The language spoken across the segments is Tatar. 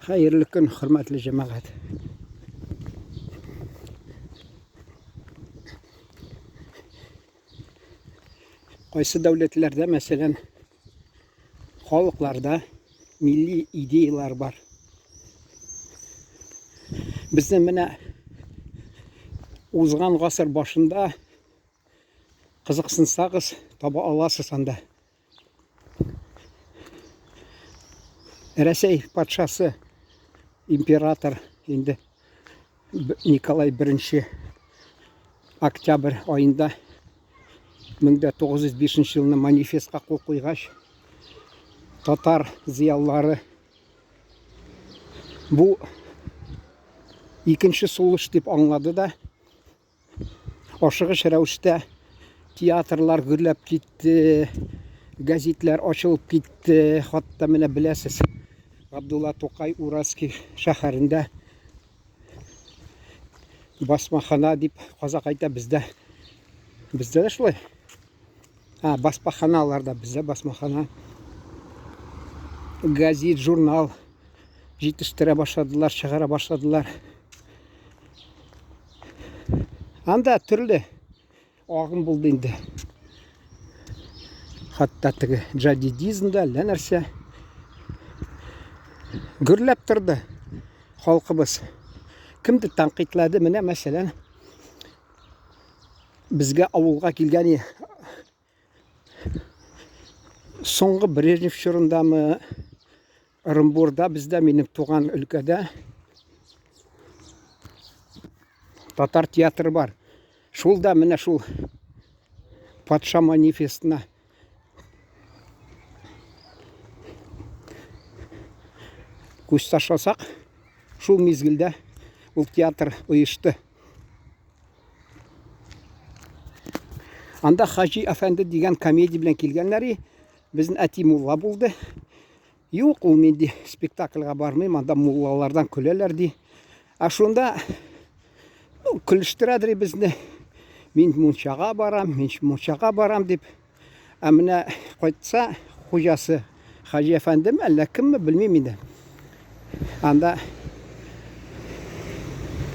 Hayırlı gün, hürmetli cemaat. Qaysı devletlerde mesela halklarda milli ideyalar var. Bizde mene uzgan gasır başında kızıksınsanız tabi alasız anda. Rəsəy padşası, imperator indi Nikolay I oktyabr ayında 1905 yılında manifestqa qol qoyğaç Tatar ziyalları bu ikinci suluş dep anladı da aşıgıç rəvişdə teatrlar gürləp gitti, gazetler açılıp gitti. Hatta mene biləsiz Abdullah Tokay Uraski şəhərində basmaxana deyip Qazaq ayta bizde de şulay. Basmaxanalarda bizde basmaxana, gazet, jurnal yetiştire başladılar, çıkara başladılar. Anda türlü ağım buldu indi. Hatta tigi jadidizmda нәрсе gürlep turdu halkımız. Kimdi tanqitladi? Mine mesela bizge avulga kelgeni soңғы Brejnev çorunda mı Orunburda bizde benim tuğan ülkede Tatar teatrı var. Şulda mine şul Patşa manifestine көз ташласақ, шул мезгілде бұл театр ұйышты. Анда Хажи Әфәнді деген комедия белән келгәннәр, безнең әти мулла булды. Юк, ул менде спектакльгә бармыйм, анда муллалардан көләләр ди. Шунда көлештерәдер безне. Мин мунчага барам дип. Менә кайтса, хуҗасы Хажи Әфәндеме, әллә кемме белмим инде. Анда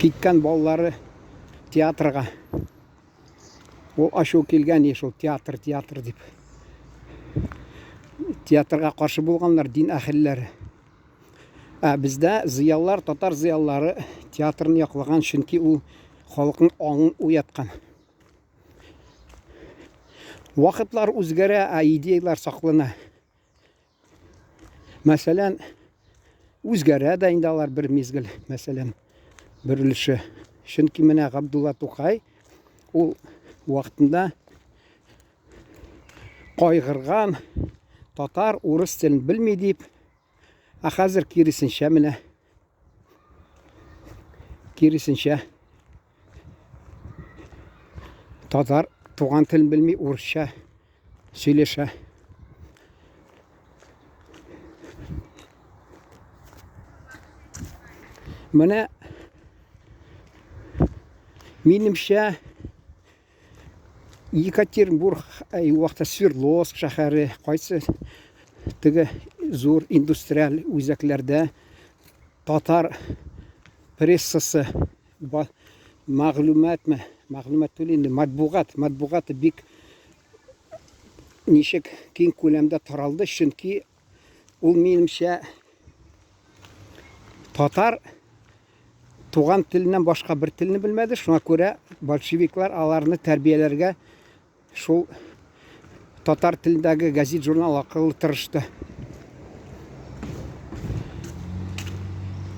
киткән балалары театрга. Ул ашу килгән шул театр дип. Театрга каршы булганнар дин әһелләре. Бездә зыяллар, татар зыяллары театрны яклаган, чөнки ул халыкның аңын уяткан. Вакытлар үзгәрә, идеялар саклана. Мәсәлән, үзгәрә дә инде алар бер мезгил, мәсәлән, бирелеше. Чөнки менә Габдулла Тукай ул вакытында кайгырган, татар, урыс телен белми дип, хәзер киресенчә менә татар туган телен белми, урысча сөйләшә. Менә минемчә Екатеринбург, вакытта Свердловск шәһәре, кайсы теге зур индустриаль үзәкләрдә татар прессасы мәгълүмат түлинде, матбугат бик ничек киң күләмдә таралды, чөнки ул минемчә татар туган теленнән башка бер телне белмәде. Шуңа күрә большевиклар аларны тәрбияләргә шул татар телендәге газет, журнал аркылы тырышты.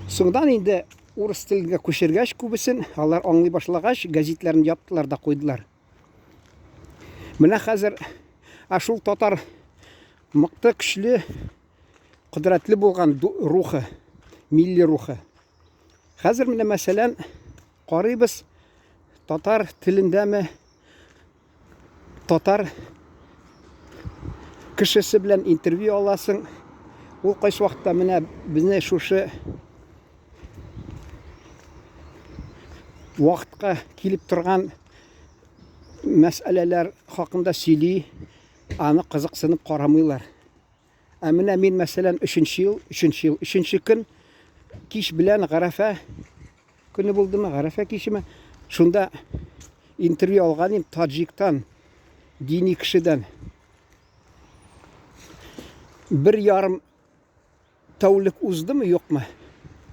Соңдан инде урыс теленә күчергәч күбесен, алар аңлый башлагач, газетләрне яптылар да куйдылар. Менә хәзер шул татар мыкты, көчле, кудрәтле булган рухы, milli ruhu. Хәзер менә мәсәлән карыйбыз, татар телендәме, татар кешесе белән интервью аласың. Ул кайсы вакытта менә безне шушы вакытка килеп торган мәсьәләләр хакында сөйли, аны кызыксынып карамыйлар. Менә мин мәсәлән 3 көн кич белән Гарафа көне булдымы, Гарафа кичеме? Шунда интервью алган идем Таджиктан, дини кешедән. 1,5 тәүлек уздымы, юкмы?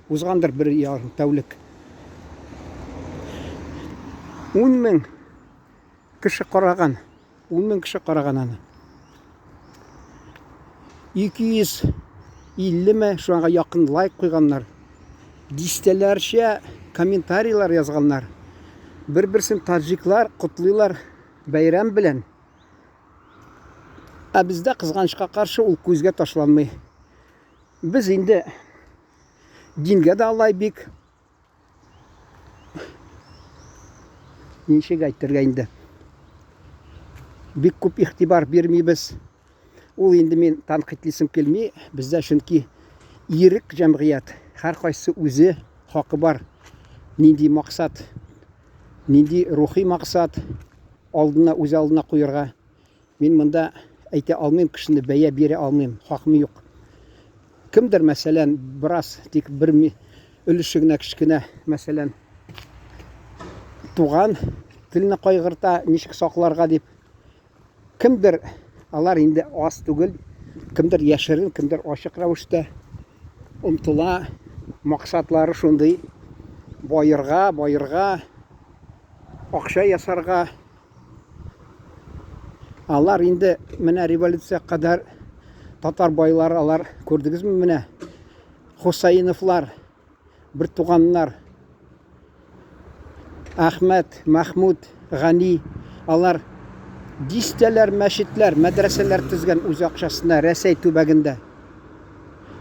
Узгандыр 1,5 тәүлек. 10,000 кеше караган. 10,000 кеше караган аны. 250 шуңа якын лайк куйганнар. Дистәләрчә комментарийлар язганнар. Бер-берсен таджиклар котлыйлар бәйрәм белән. Ә бездә кызганычка каршы ул күзгә ташланмый. Без инде дингә дә алай бик ничек әйтергә инде. Бик күп игътибар бирмибез. Ул инде мен танкыйтьлисем килми, бездә чөнки ирек җәмгыять. Һәркайсы үзе хакы бар. Нинди максат, нинди рухи максат алдына үз алдына куярга. Мин монда әйтә алмыйм, кешене бәя бирә алмыйм, хакым юк. Кемдер мәсәлән, бераз тик бер өлешегенә кичкенә, мәсәлән, туган телне кайгырта, ничек сакларга дип. Кемдер алар инде аз түгел, кемдер яшерен, кемдер ачык рәвештә омтыла, максатлары шундый байырга, акча ясарга. Алар инде менә революция кадәр татар байлары алар күрдегезме менә? Хусайновлар, бер туганнар, Ахмед, Махмуд, Гани, алар дистәләр, мәчетләр, мәдрәсәләр төзгән үз акчасына Рәсәй төбәгендә.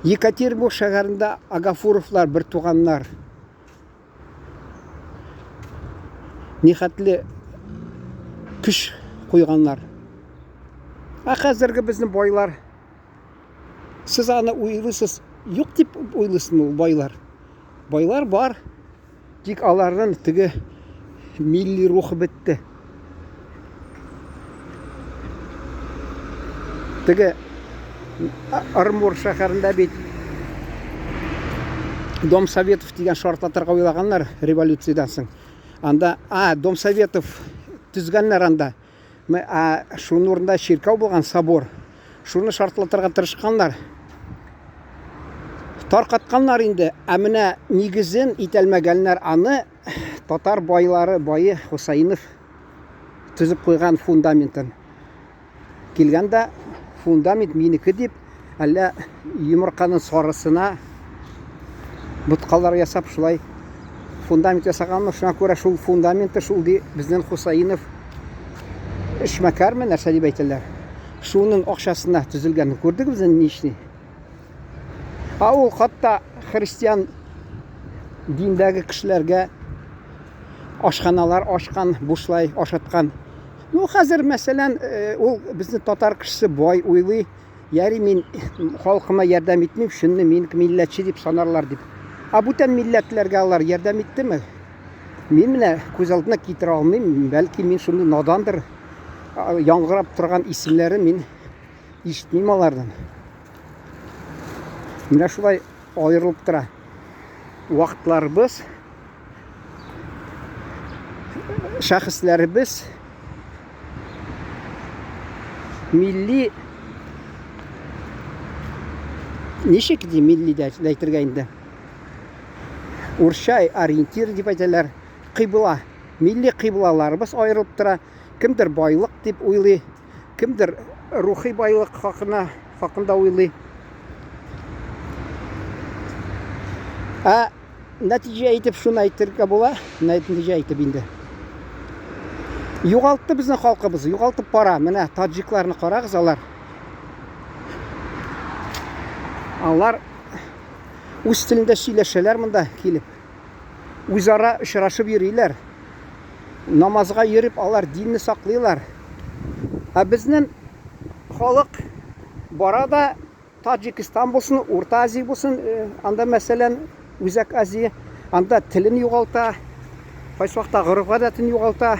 Екатеринбург шәһәрендә Агафуровлар, бер туганнар. Нихәтле көч куйганнар. Хәзерге безнең байлар, сез аны уйлыйсыз, юк дип уйлыйсызмы байлар? Байлар бар, тик аларның теге милли рухы бетте. Теге Оренбур шәһәрендә бит Дом Советов дигән шартлатырга уйлаганнар революциядән соң. Анда, Дом Советов төзгәннәр анда. Шуның урында чиркәү булган, собор. Шуны шартлатырга тырышканнар. Таркатканнар инде. Ә менә нигезен итәлмәгәннәр, аны татар байлары, байы Хусайнов төзеп куйган фундаментын. Килгәндә фундамент минеке дип, әллә йомырканың сарысына боткалар ясап шулай фундамент ясаганмы, шуңа күрә шул фундаменты шул ди безнең Хусайнов эшмәкәрме нәрсә дип әйтәләр. Шуның акчасына төзелгән күрдегез нични. Ул хатта христиан диндәге кешеләргә ашханалар ачкан, бушлай ашаткан. Хәзер мәсәлән, ул безнең татар кешесе бай уйлый, яри мин халкыма ярдәм итмим, шуны мин милләтче дип санарлар дип. Бүтән милләтләргә алар ярдәм иттеме? Мин менә күз алдына китерә алмыйм, бәлки мин шуны надандыр. Яңгырап торган исемнәрен мин ишетмим алардан. Менә шулай аерылып тора. Вакытларыбыз, шәхесләребез милли ничек ди милли дә әйтергә инде. Уршай ориентир дип әйтәләр. Кыйбла, милли кыйблаларыбыз аерылып тора. Кемдер байлык дип уйлый, кемдер рухи байлык хакында уйлый. Нәтиҗә әйтеп шуны әйтергә була, нәтиҗә әйтеп инде. Югалтты безнең халкыбыз, югалтып бара. Менә таджикларны карагыз, алар үз телендә сөйләшәләр монда килеп. Үзара очрашып йөриләр. Намазга йөреп алар динне саклыйлар. Безнең халык бара да Таджикистан булсын, Урта Азия булсын, анда мәсәлән Үзәк Азия, анда телен югалта, кайсы вакытта гореф гадәтен югалта.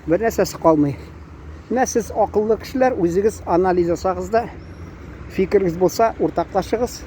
Бер нәрсәсе калмый. Менә сез акыллы кешеләр, үзегез анализ ясагыз да, фикерегез булса, уртаклашыгыз.